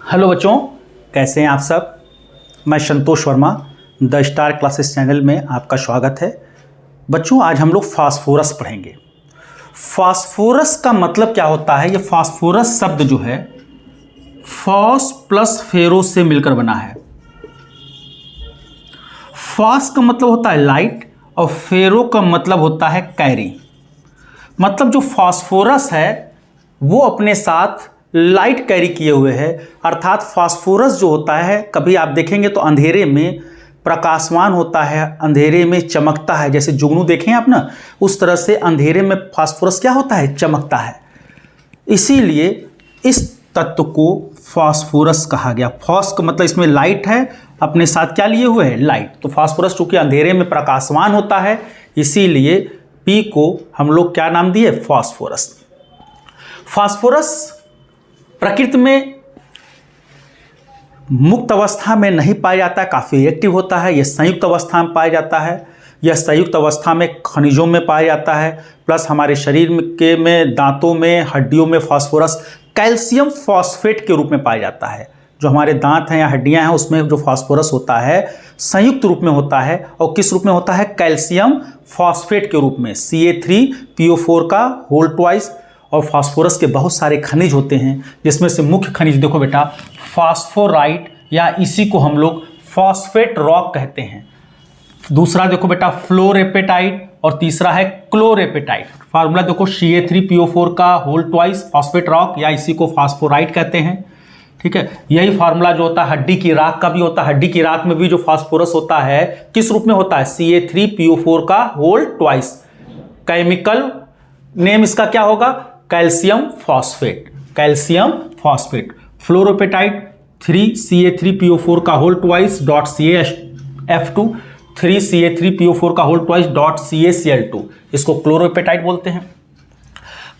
Hello बच्चों, कैसे हैं आप सब। मैं Santosh Verma the Star Classes channel में आपका स्वागत है। बच्चों, आज हम लोग फास्फोरस पढ़ेंगे। फास्फोरस का मतलब क्या होता है। ये फास्फोरस शब्द जो है फॉस प्लस फेरो से मिलकर बना है। फॉस का मतलब होता है लाइट और फेरो का मतलब होता है कैरी। मतलब जो फास्फोरस है वो अपने साथ लाइट कैरी किए हुए है। अर्थात फास्फोरस जो होता है, कभी आप देखेंगे तो अंधेरे में प्रकाशमान होता है, अंधेरे में चमकता है। जैसे जुगनू देखें आप ना, उस तरह से अंधेरे में फास्फोरस क्या होता है, चमकता है। इसीलिए इस तत्व को फास्फोरस कहा गया। फॉस का मतलब इसमें लाइट है, अपने साथ क्या लिए हुए है, लाइट। तो फास्फोरस चूंकि अंधेरे में प्रकाशमान होता है, इसीलिए पी को हम लोग क्या नाम दिए, फास्फोरस। फास्फोरस प्रकृति में मुक्त अवस्था में नहीं पाया जाता है, काफ़ी एक्टिव होता है। यह संयुक्त अवस्था में पाया जाता है। यह संयुक्त अवस्था में खनिजों में पाया जाता है, प्लस हमारे शरीर में दांतों में, हड्डियों में फास्फोरस कैल्शियम फॉस्फेट के रूप में पाया जाता है। जो हमारे दांत हैं या हड्डियां हैं, उसमें जो फास्फोरस होता है संयुक्त रूप में होता है। और किस रूप में होता है, कैल्शियम फॉस्फेट के रूप में, CA3PO4 का होल ट्वाइस। और फास्फोरस के बहुत सारे खनिज होते हैं, जिसमें से मुख्य खनिज देखो बेटा, फास्फोराइट, या इसी को हम लोग फॉस्फेट रॉक कहते हैं। दूसरा देखो बेटा फ्लोरेपेटाइट, और तीसरा है क्लोरेपेटाइट। फार्मूला देखो CA3PO4 का होल ट्वाइस फॉस्फेट रॉक, या इसी को फास्फोराइट कहते हैं। ठीक है, यही फार्मूला जो होता है हड्डी की राख का भी होता है। हड्डी की राख में भी जो फास्फोरस होता है किस रूप में होता है, CA3PO4 का होल ट्वाइस। केमिकल नेम इसका क्या होगा, calcium phosphate. Calcium phosphate. Fluorapatite 3CA3PO4 का whole twice dot CaF2, 3CA3PO4 का होल ट्वाइस डॉट CaCl2। इसको क्लोरोपेटाइट बोलते हैं।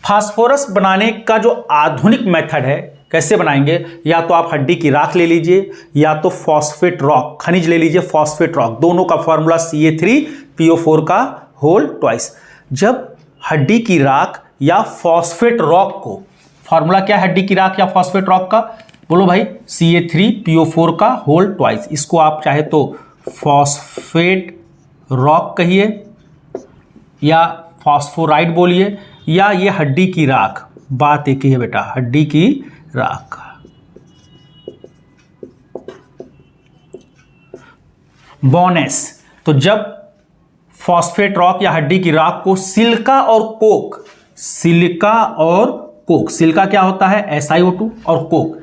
फास्फोरस बनाने का जो आधुनिक मेथड है, कैसे बनाएंगे, या तो आप हड्डी की राख ले लीजिए, या तो फॉस्फेट रॉक खनिज ले लीजिए, फॉस्फेट रॉक। दोनों का फॉर्मूला CA3PO4 का होल ट्वाइस। जब हड्डी की राख या फॉस्फेट रॉक को, फॉर्मूला क्या है हड्डी की राख या फॉस्फेट रॉक का, बोलो भाई, CA3PO4 का होल ट्वाइस। इसको आप चाहे तो फॉस्फेट रॉक कहिए, या फॉस्फोराइड बोलिए, या ये हड्डी की राख। बात एक ही है बेटा, हड्डी की राख। बोनेस, तो जब फॉस्फेट रॉक या हड्डी की राख को सिलिका और कोक, सिलिका क्या होता है, SiO2, और कोक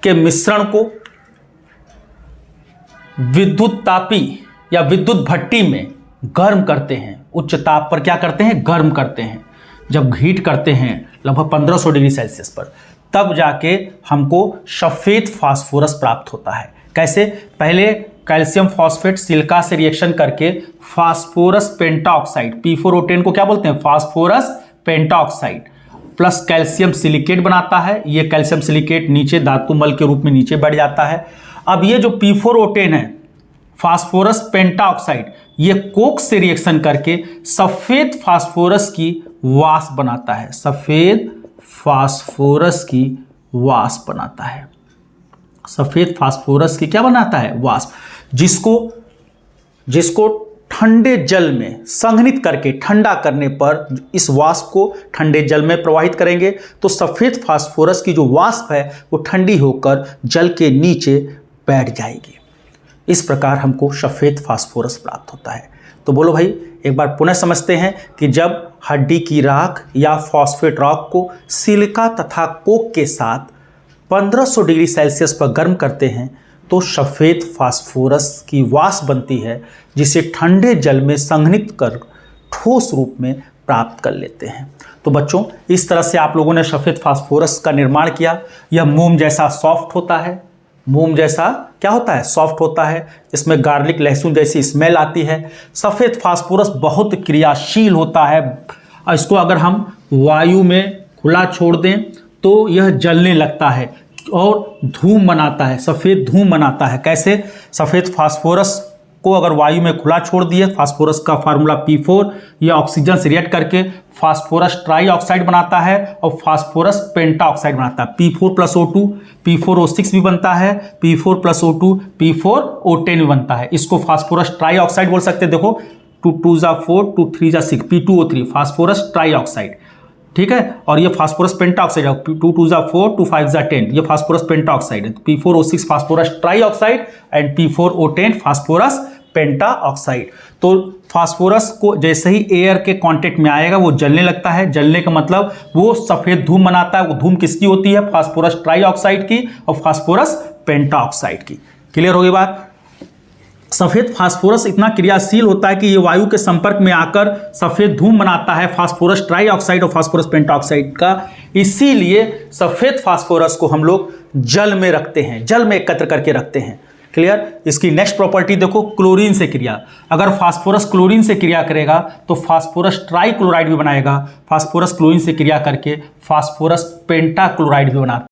के मिश्रण को विद्युत तापी या विद्युत भट्टी में गर्म करते हैं। उच्च ताप पर क्या करते हैं, गर्म करते हैं। जब हीट करते हैं लगभग 1500 डिग्री सेल्सियस पर, तब जाके हमको सफेद फास्फोरस प्राप्त होता है। कैसे, पहले कैल्शियम फॉस्फेट सिलिका से रिएक्शन करके फास्फोरस पेंटाऑक्साइड, P4O10 को क्या बोलते हैं, phosphorus pentoxide, plus calcium silicate बनाता है। ये कैल्शियम सिलिकेट नीचे धातुमल के रूप में नीचे बढ़ जाता है। अब ये जो P4O10 है, फास्फोरस पेंटाऑक्साइड, ये कोक से रिएक्शन करके सफेद फास्फोरस की वाष्प बनाता है। सफेद फास्फोरस की वाष्प बनाता है। सफेद फास्फोरस की क्या बनाता है, वाष्प, जिसको ठंडे जल में संघनित करके, ठंडा करने पर इस वाष्प को ठंडे जल में प्रवाहित करेंगे, तो सफेद फास्फोरस की जो वाष्प है वो ठंडी होकर जल के नीचे बैठ जाएगी। इस प्रकार हमको सफेद फास्फोरस प्राप्त होता है। तो बोलो भाई, एक बार पुनः समझते हैं कि जब हड्डी की राख या फॉस्फेट रॉक को सिलिका तथा कोक के साथ 1500 डिग्री सेल्सियस पर गर्म करते हैं, तो सफ़ेद फास्फोरस की वाष्प बनती है, जिसे ठंडे जल में संघनित कर ठोस रूप में प्राप्त कर लेते हैं। तो बच्चों, इस तरह से आप लोगों ने सफ़ेद फास्फोरस का निर्माण किया। यह मोम जैसा सॉफ्ट होता है। मोम जैसा क्या होता है, सॉफ्ट होता है। इसमें गार्लिक लहसुन जैसी स्मेल आती है। सफ़ेद फास्फोरस बहुत क्रियाशील होता है। इसको अगर हम वायु में खुला छोड़ दें तो यह जलने लगता है और धूम बनाता है, सफ़ेद धूम बनाता है। कैसे, सफ़ेद फास्फोरस को अगर वायु में खुला छोड़ दिए, फास्फोरस का फार्मूला P4, ये ऑक्सीजन से रिएक्ट करके फास्फोरस ट्राई ऑक्साइड बनाता है और फास्फोरस पेंटा ऑक्साइड बनाता है। P4 + O2, P4O6 भी बनता है, P4 + O2, P4O10 भी बनता है। इसको फास्फोरस ट्राई ऑक्साइड बोल सकते हैं। देखो 2 2 = 4, 2 3 = 6, P2O3 फास्फोरस ट्राई ऑक्साइड, ठीक है। और ये फास्फोरस पेंटा ऑक्साइड है, 2 2 = 4, 2 5 = 10, ये फास्फोरस पेंटा ऑक्साइड है। P4O6 phosphorus try oxide and P4O10 phosphorus penta oxide. तो फास्फोरस को जैसे ही एयर के कांटेक्ट में आएगा वो जलने लगता है। जलने का मतलब वो सफेद धूम बनाता है। वो धूम किसकी होती है? फास्फोरस ट्राई ऑक्साइड की और फास्फोरस पेंटा ऑक्साइड की। क्लियर होगी बात? सफेद फास्फोरस इतना क्रियाशील होता है कि ये वायु के संपर्क में आकर सफेद धूम बनाता है, फास्फोरस ट्राई ऑक्साइड और फास्फोरस पेंटाऑक्साइड का। इसीलिए सफेद फास्फोरस को हम लोग जल में रखते हैं, जल में एकत्र करके रखते हैं। क्लियर? इसकी नेक्स्ट प्रॉपर्टी देखो, क्लोरीन से क्रिया। अगर फास्फोरस क्लोरीन से क्रिया करेगा तो फास्फोरस ट्राई क्लोराइड भी बनाएगा। फास्फोरस क्लोरीन से क्रिया करके फास्फोरस पेंटा क्लोराइड भी बनाता है।